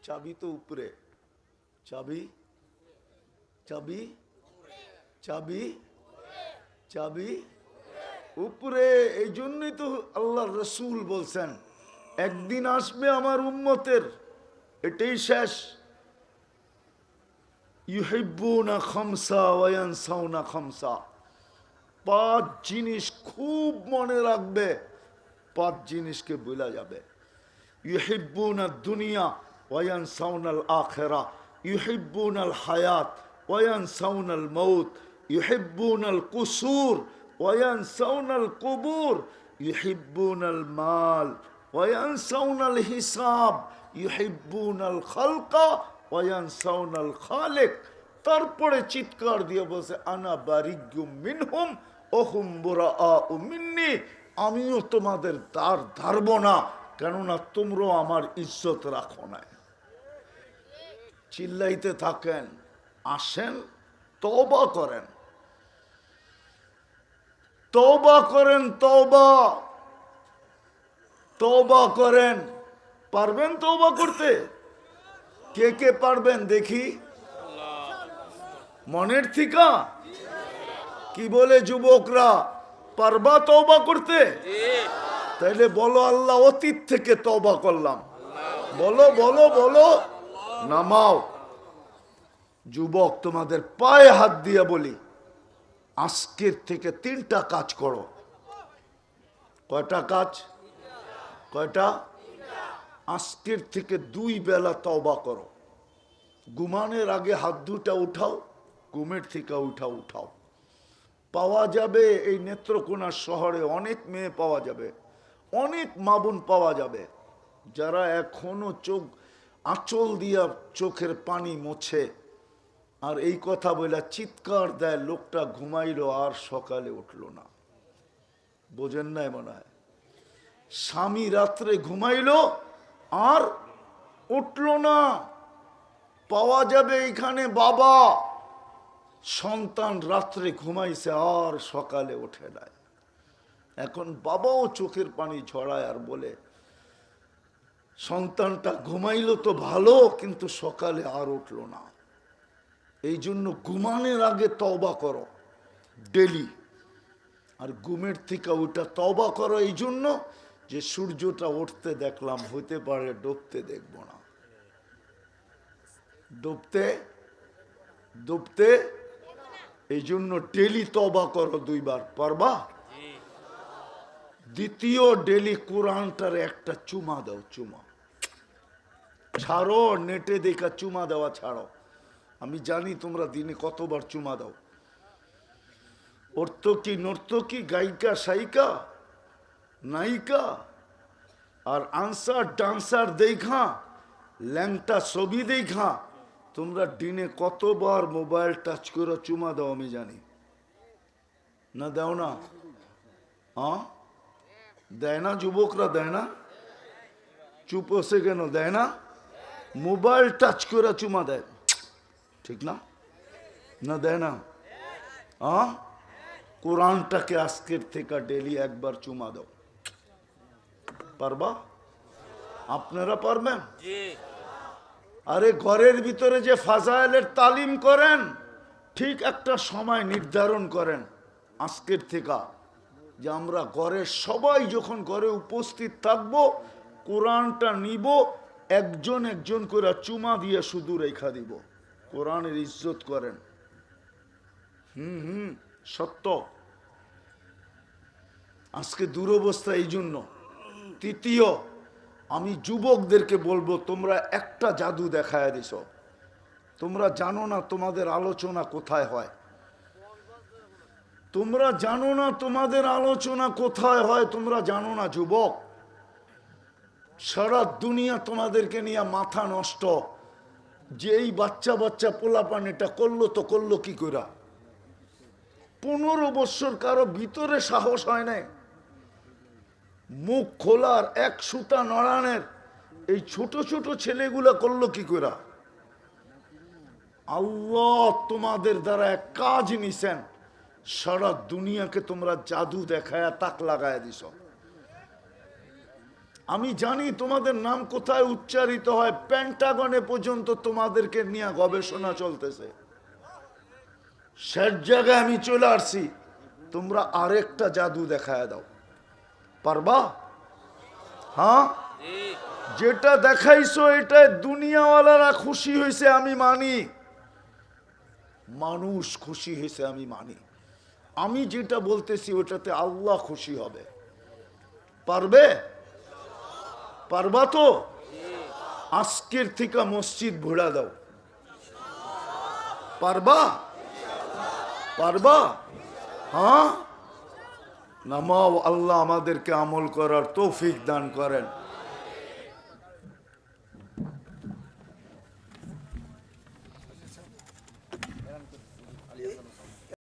চাবি তো উপরে, চাবি চাবি চাবি চাবি উপরে। এই জন্যই তো আল্লাহ রসুল বলছেন একদিন আসবে আমার উম্মতের, এটাই শেষ, ইউহিব্বুনা খামসা ওয়া ইয়ানসাউনা খামসা। 5 জিনিস খুব মনে রাখবে, 5 জিনিসকে ভুলা যাবে। ইউহিব্বুনা দুনিয়া ওয়া ইয়ানসাউনাল আখিরা, ইউহিব্বুনাল হায়াত ওয়া ইয়ানসাউনাল মাউত, ইউহিব্বুনাল কুসুর ওয়া ইয়ানসাউনাল কুবুর, ইউহিব্বুনাল মাল ওয়া ইয়ানসাউনাল হিসাব, ইউহিব্বুনাল খালকা ওয়া ইয়ানসাউনাল খালিক। তারপরে চিৎকার দিয়ে বলছে আনা বারিগ্গুম মিনহুম ওহুম বুরাআউ মিন্নি, আমিও তোমাদের দ্বার ধারব না, কেননা তোমরাও আমার ইজ্জত রাখো না। চিল্লাইতে থাকেন, আসেন তওবা করেন, তওবা করেন, তওবা তওবা করেন। পারবেন তওবা করতে? কে কে পারবেন দেখি মনের থিকা? কি বলে যুবকরা, পারবা তওবা করতে? তাইলে বলো আল্লাহ অতীত থেকে তওবা করলাম। বলো বলো বলো, নামাও। যুবক তোমাদের পায়ে হাত দিয়ে বলি, আজকের থেকে 3টা কাজ করো। কয়টা কাজ? কয়টা? আজকের থেকে 2 বেলা তওবা করো। ঘুমানোর আগে হাত দুটা উঠাও, ঘুমের থেকে উঠাও। পাওয়া যাবে এই নেত্রকোনা শহরে অনেক মেয়ে পাওয়া যাবে, অনেক মা বোন পাওয়া যাবে যারা এখনো চোখ আঁচল দিয়া চোখের পানি মোছে আর এই কথা বলে চিৎকার দেয় লোকটা ঘুমাইলো আর সকালে উঠলো না। বোঝেন নাই মনে হয়? স্বামী রাত্রে ঘুমাইলো আর উঠলো না। পাওয়া যাবে এখানে বাবা, সন্তান রাত্রে ঘুমাইছে আর সকালে ওঠে নাই। এখন বাবাও চোখের পানি ঝরায় আর বলে সন্তানটা ঘুমাইলো তো ভালো, কিন্তু সকালে আর উঠলো না। এই জন্য ঘুমানোর আগে তওবা করো ডেলি, আর ঘুমের থেকে ওইটা তওবা করো এই জন্য যে সূর্যটা উঠতে দেখলাম, হইতে পারে ডুবতে দেখব না। ডুবতে ডুবতে এই জন্য ডেলি তওবা করো 2 বার। পারবা? দ্বিতীয়, ডেলি কোরআনটার একটা চুমা দাও। চুমা ছাড়ো, নেটে দেখা চুমা দেওয়া ছাড়ো। আমি জানি তোমরা দিনে কতবার চুমা দাও। অর্থকি নর্তকি, গায়িকা সাইকা নায়িকা আর আনসার ডান্সার দেখা, ল্যাংটা ছবি দেখা তোমরা দিনে কতবার মোবাইল টাচ করে চুমা দাও আমি জানি না। দাও না? হ্যাঁ দেয় না? যুবকরা দেয় না? চুপ হচ্ছে কেন? দেয় না? মোবাইল টাচ করে চুমা দেয়, ঠিক না? না দেয় না? হ্যাঁ, কোরআনটাকে আজকের থেকে ডেলি একবার চুমা দাও। পারবা? আপনারা পারবেন? আরে ঘরের ভিতরে যে ফাজাইলের তালিম করেন, ঠিক একটা সময় নির্ধারণ করেন আজকের থেকে, যে আমরা ঘরের সবাই যখন ঘরে উপস্থিত থাকব, কোরআনটা নিব, একজন একজন করে চুমা দিয়ে শুধু রেখা দিব। কোরআনের ইজ্জত করেন। সত্য। আজকে দুরবস্থা এই জন্য। তৃতীয়, আমি যুবকদেরকে বলবো, তোমরা একটা জাদু দেখায় দিছ। তোমরা জানো না তোমাদের আলোচনা কোথায় হয়। তোমরা জানো না তোমাদের আলোচনা কোথায় হয়। তোমরা জানো না যুবক। সারা দুনিয়া তোমাদেরকে নিয়ে মাথা নষ্ট, যে এই বাচ্চা বাচ্চা পোলাপান এটা করলো তো করলো কি করে। 15 বছর কারো ভিতরে সাহস হয় নাই মুখ খোলার, এক সুতা নড়ানের। এই ছোট ছোট ছেলেগুলা করলো কি করে? আল্লাহ তোমাদের দ্বারা এক কাজ নিছেন, সারা দুনিয়াকে তোমরা জাদু দেখায় তাক লাগায় দিছ। আমি জানি তোমাদের নাম কোথায় উচ্চারিত হয়, পেন্টাগনে পর্যন্ত তোমাদেরকে নিয়ে গবেষণা চলতেছে। শেষ জায়গায় আমি চলে আসছি, তোমরা আরেকটা জাদু দেখায় দাও, পারবা? হ্যাঁ, যেটা দেখাইছো এটা দুনিয়াওয়ালারা খুশি হয়েছে আমি মানি, মানুষ খুশি হয়েছে আমি মানি, আমি যেটা বলতেছি ওটাতে আল্লাহ খুশি হবে। পারবে? পারবা তো? আজকের থেকে মসজিদ ভোড়া দাও, পারবা? পারবা? হ্যাঁ, নামাও, আল্লাহ আমাদেরকে আমল করার তৌফিক দান করেন।